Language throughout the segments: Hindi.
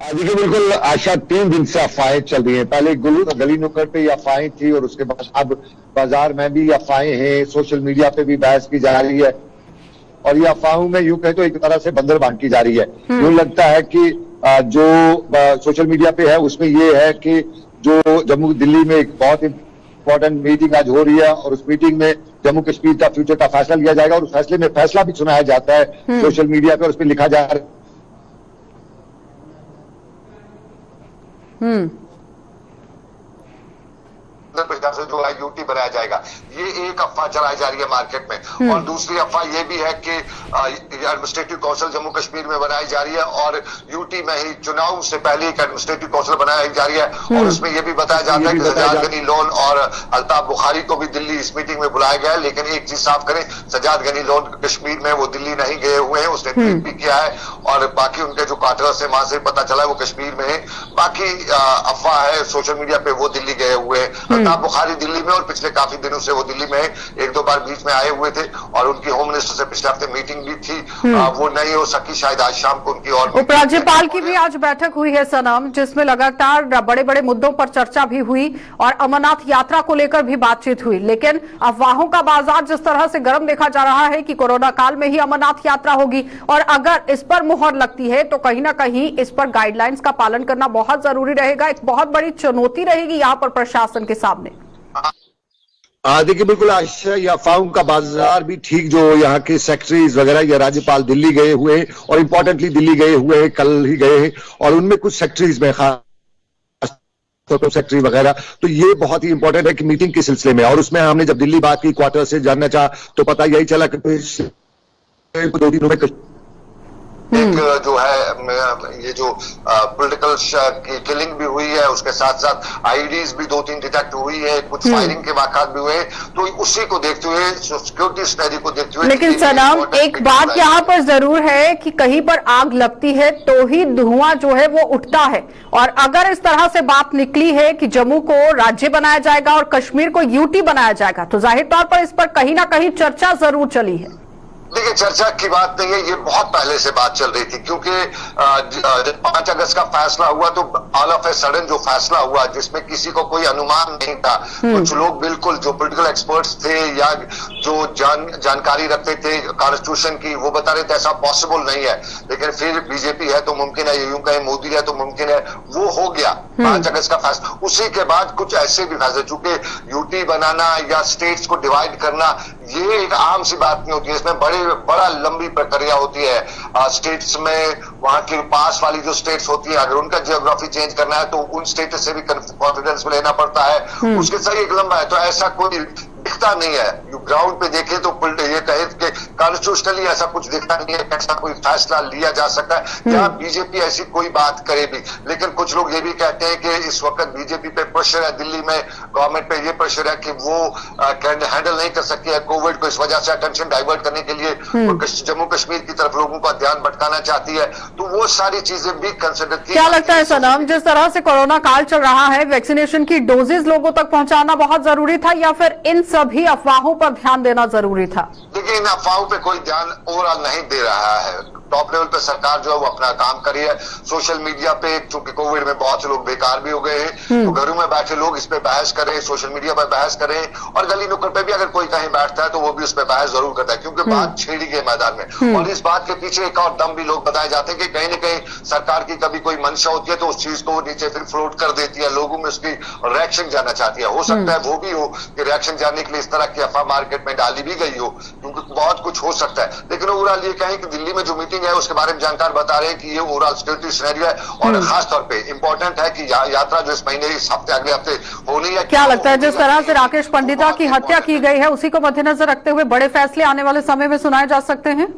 देखिए बिल्कुल आशा 3 दिन से अफवाहें चल रही हैं। पहले गली नुक्कड़ पे ये अफवाहें थी और उसके बाद अब बाजार में भी अफवाहें हैं, सोशल मीडिया पे भी बहस की जा रही है और ये अफवाहों में यूं कहे तो एक तरह से बंदर बांट की जा रही है। यूं लगता है कि जो सोशल मीडिया पे है उसमें ये है कि जो जम्मू दिल्ली में एक बहुत इंपॉर्टेंट मीटिंग आज हो रही है और उस मीटिंग में जम्मू कश्मीर का फ्यूचर का फैसला लिया जाएगा और उस फैसले में फैसला भी सुनाया जाता है सोशल मीडिया पे और उस पर लिखा जा रहा है से जो है यूटी बनाया जाएगा। ये एक अफवाह चलाई जा रही है मार्केट में और दूसरी अफवाह ये भी है कि एडमिनिस्ट्रेटिव काउंसिल जम्मू कश्मीर में बनाई जा रही है और यूटी में ही चुनाव से पहले एक एडमिनिस्ट्रेटिव काउंसिल बनाई जा रही है और उसमें यह भी बताया जाता है कि सजाद गनी लोन और अल्ताफ बुखारी को भी दिल्ली इस मीटिंग में बुलाया गया है। लेकिन एक चीज साफ करें, सजाद गनी लोन कश्मीर में वो दिल्ली नहीं गए हुए हैं, उसने ट्वीट भी किया है और बाकी उनके जो क्वार्टर्स है वहां से पता चला है वो कश्मीर में है। बाकी अफवाह है सोशल मीडिया पे वो दिल्ली गए हुए हैं। अल्ताफ बुखारी दिल्ली में और पिछले काफी दिनों से वो दिल्ली में एक दो बार बीच में आए हुए थे और उनकी होम मिनिस्टर से पिछले हफ्ते मीटिंग भी थी। वो नहीं हो सकी, शायद आज शाम को उनकी और उपराज्यपाल की भी आज बैठक हुई है सनम, जिसमें लगातार बड़े बड़े मुद्दों पर चर्चा भी हुई और अमरनाथ यात्रा को लेकर भी बातचीत हुई। लेकिन अफवाहों का बाजार जिस तरह से गर्म देखा जा रहा है कि कोरोना काल में ही अमरनाथ यात्रा होगी और अगर इस पर मुहर लगती है तो कहीं ना कहीं इस पर गाइडलाइंस का पालन करना बहुत जरूरी रहेगा। एक बहुत बड़ी चुनौती रहेगी यहाँ पर प्रशासन के सामने। देखिए बिल्कुल आशा, या अफवाहों का बाजार भी ठीक, जो यहाँ के सेक्रेटरीज वगैरह या राज्यपाल दिल्ली गए हुए हैं और इंपॉर्टेंटली दिल्ली गए हुए हैं, कल ही गए हैं और उनमें कुछ सेक्रेटरीज में खास सेक्रेटरी वगैरह, तो ये बहुत ही इंपॉर्टेंट है कि मीटिंग के सिलसिले में। और उसमें हमने जब दिल्ली बात की, क्वार्टर से जानना चाहा तो पता यही चला कि 2 दिनों में एक जो है ये जो पॉलिटिकल किलिंग भी हुई है, उसके साथ साथ आईडीज भी 2-3 डिटेक्ट हुई है, कुछ फायरिंग के वाक़ात भी हुए, तो उसी को देखते हुए सिक्योरिटी स्टडी को देखते हुए। लेकिन सनम एक बात यहाँ पर जरूर है कि कहीं पर आग लगती है तो ही धुआं जो है वो उठता है और अगर इस तरह से बात निकली है कि जम्मू को राज्य बनाया जाएगा और कश्मीर को यूटी बनाया जाएगा तो जाहिर तौर पर इस पर कहीं ना कहीं चर्चा जरूर चली है। देखिए चर्चा की बात नहीं है, ये बहुत पहले से बात चल रही थी क्योंकि 5 अगस्त का फैसला हुआ तो ऑल ऑफ ए सडन जो फैसला हुआ जिसमें किसी को कोई अनुमान नहीं था, कुछ लोग बिल्कुल जो पॉलिटिकल एक्सपर्ट्स थे या जो जानकारी रखते थे कॉन्स्टिट्यूशन की वो बता रहे थे ऐसा पॉसिबल नहीं है, लेकिन फिर बीजेपी है तो मुमकिन है, यूं कहें मोदी है तो मुमकिन है, वो हो गया 5 अगस्त का फैसला। उसी के बाद कुछ ऐसे भी फैसले, चूंकि यूटी बनाना या स्टेट्स को डिवाइड करना ये एक आम सी बात नहीं होती है, इसमें बड़ा लंबी प्रक्रिया होती है। स्टेट्स में वहां की पास वाली जो स्टेट्स होती है अगर उनका जियोग्राफी चेंज करना है तो उन स्टेट से भी कॉन्फिडेंस में लेना पड़ता है, उसके सही एक लंबा है। तो ऐसा कोई दिखता नहीं है, ग्राउंड पे देखे तो ये कहे कि कॉन्स्टिट्यूशनली ऐसा कुछ दिखता नहीं है, ऐसा कोई फैसला लिया जा सकता है या बीजेपी ऐसी कोई बात करे भी। लेकिन कुछ लोग ये भी कहते हैं कि इस वक्त बीजेपी पे प्रेशर है, दिल्ली में गवर्नमेंट पे ये प्रेशर है कि वो हैंडल नहीं कर सकती है कोविड को, इस वजह से अटेंशन डाइवर्ट करने के लिए जम्मू कश्मीर की तरफ लोगों का ध्यान भटकाना चाहती है, तो वो सारी चीजें भी कंसिडर की। क्या लगता है सनम, जिस तरह से कोरोना काल चल रहा है वैक्सीनेशन की डोजेज लोगों तक पहुंचाना बहुत जरूरी था या फिर इन सभी अफवाहों पर ध्यान देना जरूरी था? देखिए इन अफवाहों पे कोई ध्यान ओवरऑल नहीं दे रहा है। टॉप लेवल पे सरकार जो है वो अपना काम करी है। सोशल मीडिया पे चूंकि कोविड में बहुत से लोग बेकार भी हो गए हैं तो घरों में बैठे लोग इस पे बहस करें, सोशल मीडिया पर बहस करें और गली नुक्कड़ पे भी अगर कोई कहीं बैठता है तो वो भी उस पर बहस जरूर करता है क्योंकि बात छेड़ी गई मैदान में। और इस बात के पीछे एक और दम भी लोग बताए जाते हैं कि कहीं ना कहीं सरकार की कभी कोई मंशा होती है तो उस चीज को नीचे फिर फ्लोट कर देती है, लोगों में उसकी रिएक्शन जानना चाहती है। हो सकता है वो भी हो कि रिएक्शन जानने के लिए इस तरह की अफवाह मार्केट में डाली भी गई हो, क्योंकि बहुत कुछ हो सकता है। लेकिन ओवरऑल ये कहें कि दिल्ली में जो मीटिंग है उसके बारे में जानकार बता रहे हैं कि ये ओवरऑल सिक्योरिटी सिनेरियो है और खास तौर पे इंपॉर्टेंट है कि यात्रा जो इस महीने इस हफ्ते अगले हफ्ते होनी है। क्या लगता है जिस तरह से राकेश पंडिता की हत्या की गई है उसी को मद्देनजर रखते हुए बड़े फैसले आने वाले समय में सुनाए जा सकते हैं?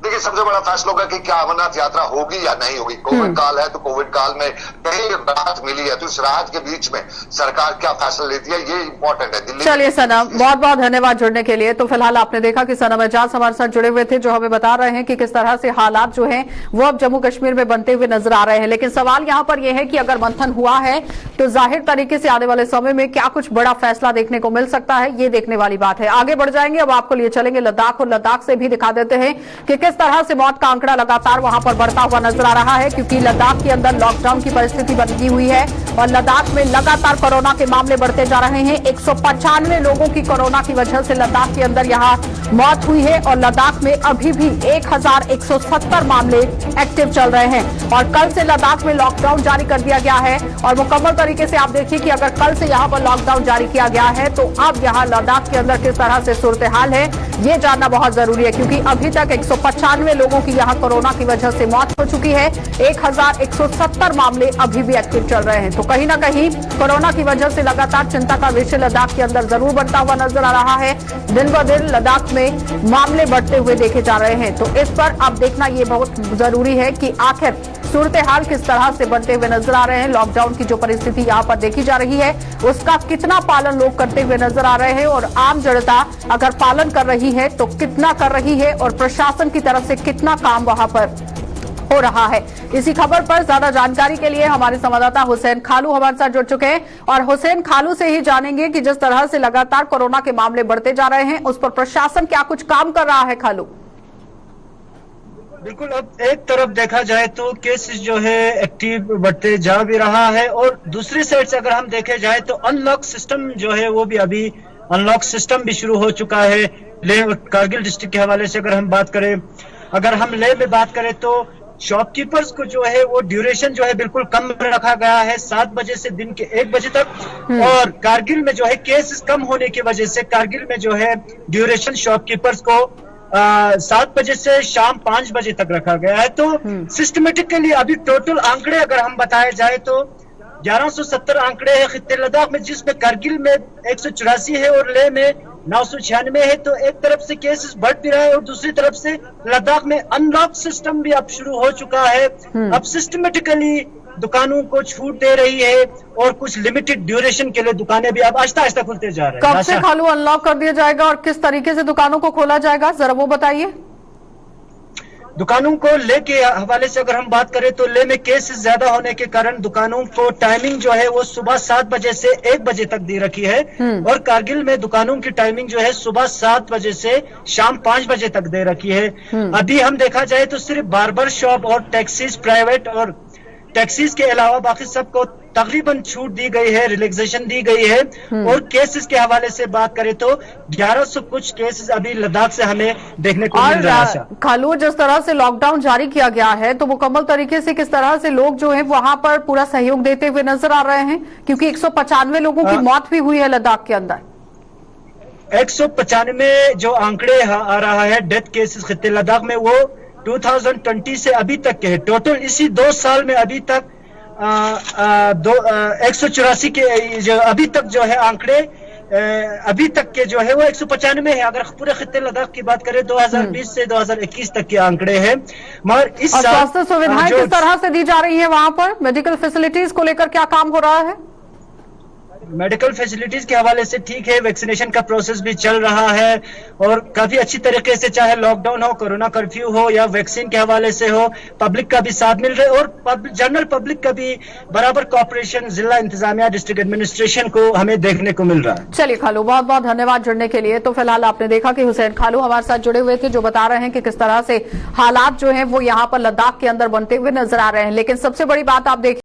देखिए सबसे बड़ा फैसला होगा कि क्या अमरनाथ यात्रा होगी या नहीं होगी। कोविड काल है तो कोविड काल में कहीं राहत मिली है तो इस राहत के बीच में सरकार क्या फैसला लेती है ये इंपॉर्टेंट है। दिल्ली चलिए सनम, बहुत बहुत धन्यवाद जुड़ने के लिए। तो फिलहाल आपने देखा कि सनम एजाज हमारे साथ जुड़े हुए थे जो हमें बता रहे हैं कि किस तरह से हालात जो हैं वो अब जम्मू कश्मीर में बनते हुए नजर आ रहे हैं। लेकिन सवाल यहाँ पर यह है कि अगर मंथन हुआ है तो जाहिर तरीके से आने वाले समय में क्या कुछ बड़ा फैसला देखने को मिल सकता है, ये देखने वाली बात है। आगे बढ़ जाएंगे, अब आपको लिए चलेंगे लद्दाख और लद्दाख से भी दिखा देते हैं कि किस किस तरह से मौत का आंकड़ा लगातार वहां पर बढ़ता हुआ नजर आ रहा है, क्योंकि लद्दाख के अंदर लॉकडाउन की परिस्थिति बनी हुई है और लद्दाख में लगातार कोरोना के मामले बढ़ते जा रहे हैं। 195 लोगों की कोरोना की वजह से लद्दाख के अंदर यहां मौत हुई है और लद्दाख में अभी भी 1170 मामले एक्टिव चल रहे हैं और कल से लद्दाख में लॉकडाउन जारी कर दिया गया है। और मुकम्मल तरीके से आप देखिए कि अगर कल से यहां पर लॉकडाउन जारी किया गया है तो अब यहां लद्दाख के अंदर किस तरह से सूरत हाल है ये जानना बहुत जरूरी है, क्योंकि अभी तक 195 लोगों की यहां कोरोना की वजह से मौत हो चुकी है। 1170 मामले अभी भी एक्टिव चल रहे हैं। तो कहीं ना कहीं कोरोना की वजह से लगातार चिंता का विषय लद्दाख के अंदर जरूर बढ़ता हुआ नजर आ रहा है। दिन ब दिन लद्दाख में मामले बढ़ते हुए देखे जा रहे हैं। तो इस पर अब देखना ये बहुत जरूरी है कि आखिर सूरत हाल किस तरह से बनते हुए नजर आ रहे हैं। लॉकडाउन की जो परिस्थिति यहाँ पर देखी जा रही है उसका कितना पालन लोग करते हुए नजर आ रहे हैं और आम जनता अगर पालन कर रही है तो कितना कर रही है और प्रशासन की तरफ से कितना काम वहां पर हो रहा है। इसी खबर पर ज्यादा जानकारी के लिए हमारे संवाददाता हुसैन खालू हमारे साथ जुड़ चुके हैं और हुसैन खालू से ही जानेंगे कि जिस तरह से लगातार कोरोना के मामले बढ़ते जा रहे हैं उस पर प्रशासन क्या कुछ काम कर रहा है। खालू बिल्कुल, अब एक तरफ देखा जाए तो केसेस जो है एक्टिव बढ़ते जा भी रहा है और दूसरी साइड से अगर हम देखे जाए तो अनलॉक सिस्टम जो है वो भी अभी अनलॉक सिस्टम भी शुरू हो चुका है। लेह और कारगिल डिस्ट्रिक्ट के हवाले से अगर हम बात करें, अगर हम लेह में बात करें तो शॉपकीपर्स को जो है वो ड्यूरेशन जो है बिल्कुल कम रखा गया है, 7 बजे से दिन के 1 बजे तक। और कारगिल में जो है केसेस कम होने की वजह से कारगिल में जो है ड्यूरेशन शॉपकीपर्स को 7 बजे से शाम 5 बजे तक रखा गया है। तो सिस्टमेटिकली अभी टोटल आंकड़े अगर हम बताए जाए तो 1170 आंकड़े हैं खित्ते लद्दाख में, जिसमें कारगिल में 184 है और लेह में 996 है। तो एक तरफ से केसेस बढ़ भी रहा है और दूसरी तरफ से लद्दाख में अनलॉक सिस्टम भी अब शुरू हो चुका है। अब सिस्टमेटिकली दुकानों को छूट दे रही है और कुछ लिमिटेड ड्यूरेशन के लिए दुकानें भी अब आहिस्ता आहिस्ता खुलते जा रहे हैं। कब से खालू अनलॉक कर दिया जाएगा और किस तरीके से दुकानों को खोला जाएगा, जरा वो बताइए। दुकानों को ले के हवाले से अगर हम बात करें तो ले में केसेस ज्यादा होने के कारण दुकानों को टाइमिंग जो है वो सुबह 7 बजे से 1 बजे तक दी रखी है और कारगिल में दुकानों की टाइमिंग जो है सुबह 7 बजे से शाम 5 बजे तक दे रखी है। अभी हम देखा जाए तो सिर्फ बार्बर शॉप और टैक्सीज, प्राइवेट और टैक्सीज के अलावा बाकी सबको तकरीबन छूट दी गई है, रिलैक्सेशन दी गई है। और केसेस के हवाले से बात करें तो 1100 कुछ केसेस अभी लद्दाख से हमें देखने को मिल रहा है। खालू, जिस तरह से लॉकडाउन जारी किया गया है तो मुकम्मल तरीके से किस तरह से लोग जो है वहां पर पूरा सहयोग देते हुए नजर आ रहे हैं, क्योंकि 195 लोगों की मौत भी हुई है लद्दाख के अंदर। 195 जो आंकड़े आ रहा है डेथ केसेस खित्ते लद्दाख में वो 2020 से अभी तक के है। टोटल इसी 2 साल में अभी तक 184 के जो अभी तक जो है आंकड़े अभी तक के जो है वो 195 है। अगर पूरे खित्ते लद्दाख की बात करें 2020 से 2021 तक के आंकड़े हैं। मगर इस स्वास्थ्य सुविधाएं किस तरह से दी जा रही है वहां पर, मेडिकल फैसिलिटीज को लेकर क्या काम हो रहा है? मेडिकल फैसिलिटीज के हवाले से ठीक है, वैक्सीनेशन का प्रोसेस भी चल रहा है और काफी अच्छी तरीके से, चाहे लॉकडाउन हो, कोरोना कर्फ्यू हो या वैक्सीन के हवाले से हो, पब्लिक का भी साथ मिल रहा है और जनरल पब्लिक का भी बराबर कॉपरेशन जिला इंतजामिया, डिस्ट्रिक्ट एडमिनिस्ट्रेशन को हमें देखने को मिल रहा है। चलिए खालू, बहुत बहुत धन्यवाद जुड़ने के लिए। तो फिलहाल आपने देखा कि हुसैन खालू हमारे साथ जुड़े हुए थे जो बता रहे हैं कि किस तरह से हालात जो है वो यहाँ पर लद्दाख के अंदर बनते हुए नजर आ रहे हैं। लेकिन सबसे बड़ी बात आप देखिए